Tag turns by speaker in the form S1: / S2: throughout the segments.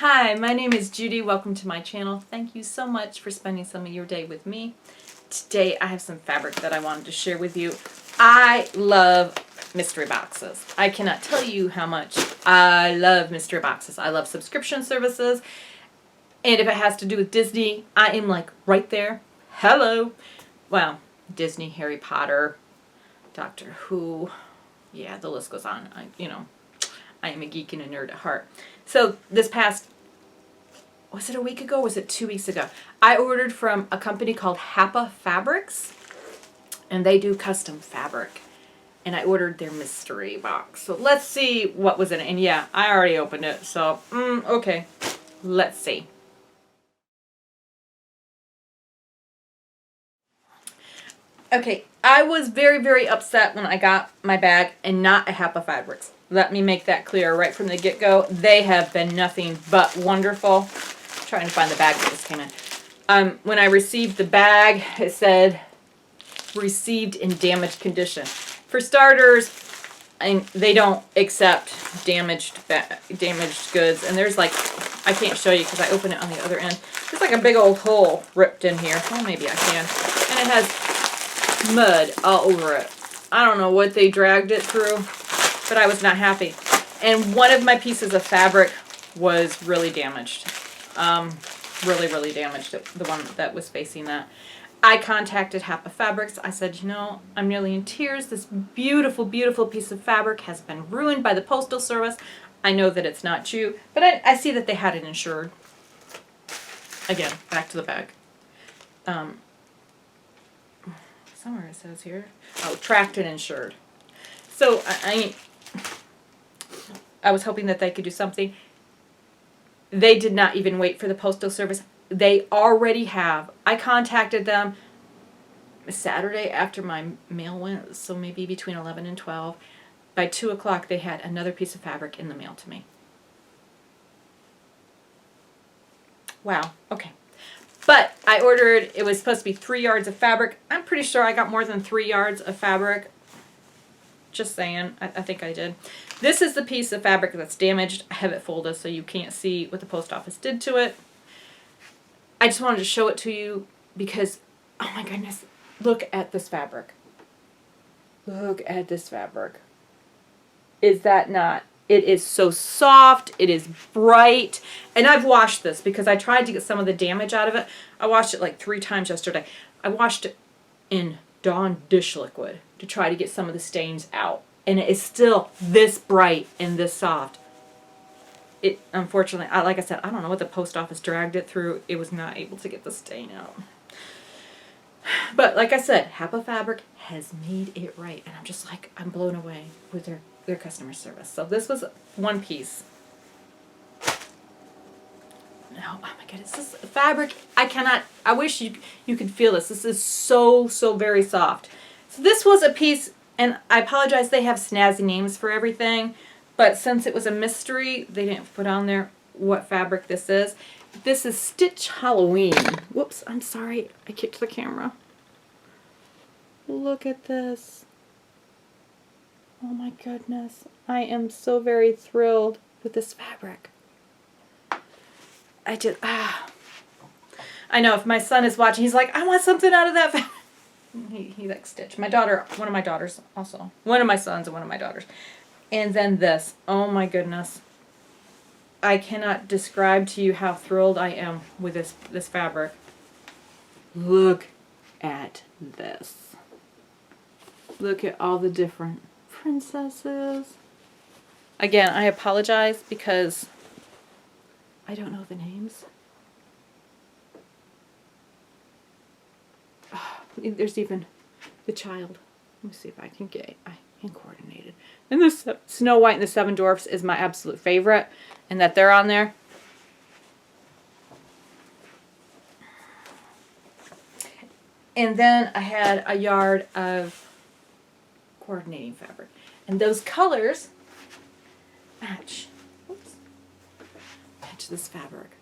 S1: Hi, my name is Judy. Welcome to my channel. Thank you so much for spending some of your day with me. Today I have some fabric that I wanted to share with you. I love mystery boxes. I cannot tell you how much I love mystery boxes. I love subscription services. And if it has to do with Disney, I am like right there. Hello. Well, Disney, Harry Potter, Doctor Who. Yeah, the list goes on. I am a geek and a nerd at heart. So this past, was it a week ago? Was it 2 weeks ago? I ordered from a company called Hapa Fabrics, and they do custom fabric. And I ordered their mystery box. So let's see what was in it. And yeah, I already opened it. So, okay, let's see. Okay, I was very, very upset when I got my bag and not a Hapa Fabrics. Let me make that clear right from the get-go. They have been nothing but wonderful. I'm trying to find the bag that this came in. When I received the bag, it said, received in damaged condition. For starters, they don't accept damaged goods. And there's like, I can't show you because I opened it on the other end. There's like a big old hole ripped in here. Well, maybe I can. And it has mud all over it. I don't know what they dragged it through, but I was not happy. And one of my pieces of fabric was really damaged. Really damaged, the one that was facing that. I contacted Hapa Fabrics. I said, you know, I'm nearly in tears. This beautiful, beautiful piece of fabric has been ruined by the Postal Service. I know that it's not you, but I see that they had it insured. Again, back to the bag. Somewhere it says here. Oh, tracked and insured. So I was hoping that they could do something. They did not even wait for the Postal Service. They already have. I contacted them Saturday after my mail went, so maybe between 11 and 12. By 2 o'clock, they had another piece of fabric in the mail to me. Wow, okay. But I ordered, it was supposed to be 3 yards of fabric. I'm pretty sure I got more than 3 yards of fabric. Just saying, I think I did. This is the piece of fabric that's damaged. I have it folded so you can't see what the post office did to it. I just wanted to show it to you because, oh my goodness, look at this fabric. Look at this fabric. Is that not? It is so soft. It is bright. And I've washed this because I tried to get some of the damage out of it. I washed it like 3 times yesterday. I washed it in Dawn dish liquid to try to get some of the stains out. And it is still this bright and this soft. It, unfortunately, like I said, I don't know what the post office dragged it through. It was not able to get the stain out. But like I said, Hapa Fabric has made it right. And I'm just like, I'm blown away with their customer service. So this was one piece. Oh my goodness, this fabric, I wish you could feel this. This is so very soft. So this was a piece, and I apologize, they have snazzy names for everything, but since it was a mystery, they didn't put on there what fabric this is. This is Stitch Halloween. Whoops, I'm sorry, I kicked the camera. Look at this. Oh my goodness, I am so very thrilled with this fabric. I know if my son is watching, he's like, I want something out of that fabric. He likes Stitch. My daughter, one of my daughters also. One of my sons and one of my daughters. And then this. Oh my goodness. I cannot describe to you how thrilled I am with this fabric. Look at this. Look at all the different princesses. Again, I apologize because I don't know the names. Oh, there's even the child. Let me see if I can coordinated. And this Snow White and the Seven Dwarfs is my absolute favorite, and that they're on there. And then I had a yard of coordinating fabric, and those colors match. Oops. Match this fabric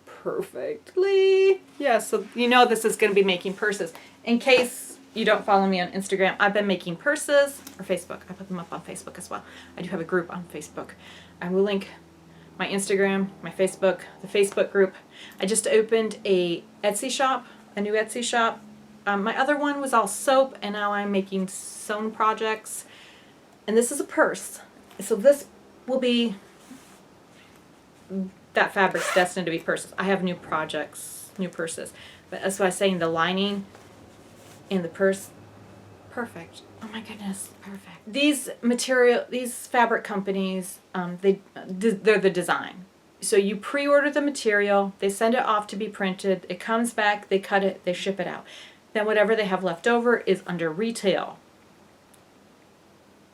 S1: perfectly. Yeah, so you know this is going to be making purses. In case you don't follow me on Instagram, I've been making purses, or Facebook. I put them up on Facebook as well. I do have a group on Facebook. I will link my Instagram, my Facebook, the Facebook group. I just opened a Etsy shop, a new Etsy shop. My other one was all soap, and now I'm making sewn projects. And this is a purse. So this will be, that fabric's destined to be purses. I have new projects, new purses. But that's why I was saying the lining in the purse, perfect. Oh my goodness, perfect. These fabric companies, they're the design. So you pre-order the material, they send it off to be printed, it comes back, they cut it, they ship it out. Then whatever they have left over is under retail.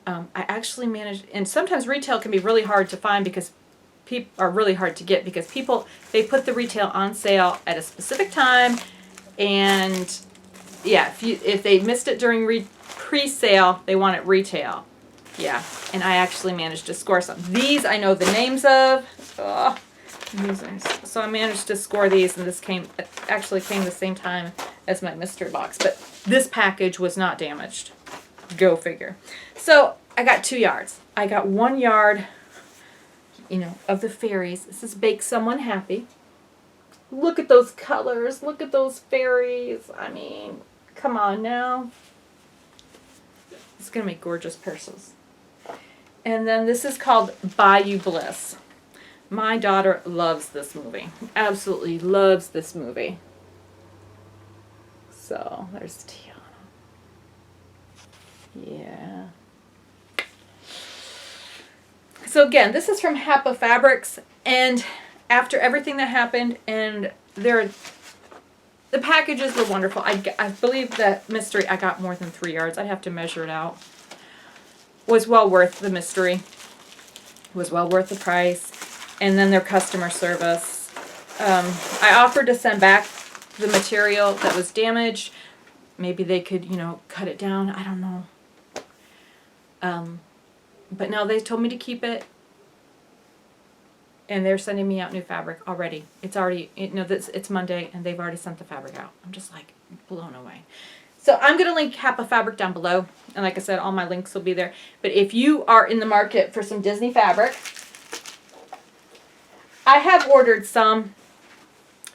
S1: I actually managed, and sometimes retail can be really hard to find because people are really hard to get because they put the retail on sale at a specific time, and yeah, if they missed it during pre-sale, they want it retail. Yeah, and I actually managed to score some. These I know the names of. Oh, so I managed to score these, and this actually came the same time as my mystery box, but this package was not damaged. Go figure. So I got 2 yards. I got 1 yard, of the fairies. This is Bake Someone Happy. Look at those colors. Look at those fairies. I mean, come on now. It's going to make gorgeous purses. And then this is called Bayou Bliss. My daughter loves this movie. Absolutely loves this movie. So, there's Tiana. Yeah. So again, this is from Hapa Fabrics, and after everything that happened, and the packages were wonderful. I believe that mystery, I got more than 3 yards. I'd have to measure it out. Was well worth the mystery. Was well worth the price. And then their customer service. I offered to send back the material that was damaged. Maybe they could, cut it down. I don't know. But no, they told me to keep it. And they're sending me out new fabric already. It's already, it's Monday, and they've already sent the fabric out. I'm just like blown away. So I'm going to link Hapa Fabric down below. And like I said, all my links will be there. But if you are in the market for some Disney fabric, I have ordered some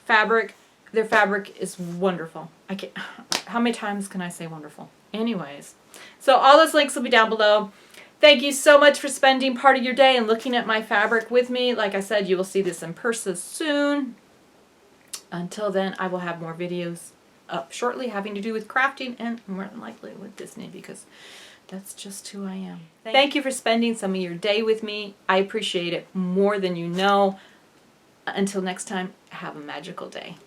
S1: fabric. Their fabric is wonderful. How many times can I say wonderful? Anyways, so all those links will be down below. Thank you so much for spending part of your day and looking at my fabric with me. Like I said, you will see this in purses soon. Until then, I will have more videos up shortly having to do with crafting and more than likely with Disney because that's just who I am. Thank you for spending some of your day with me. I appreciate it more than you know. Until next time, have a magical day.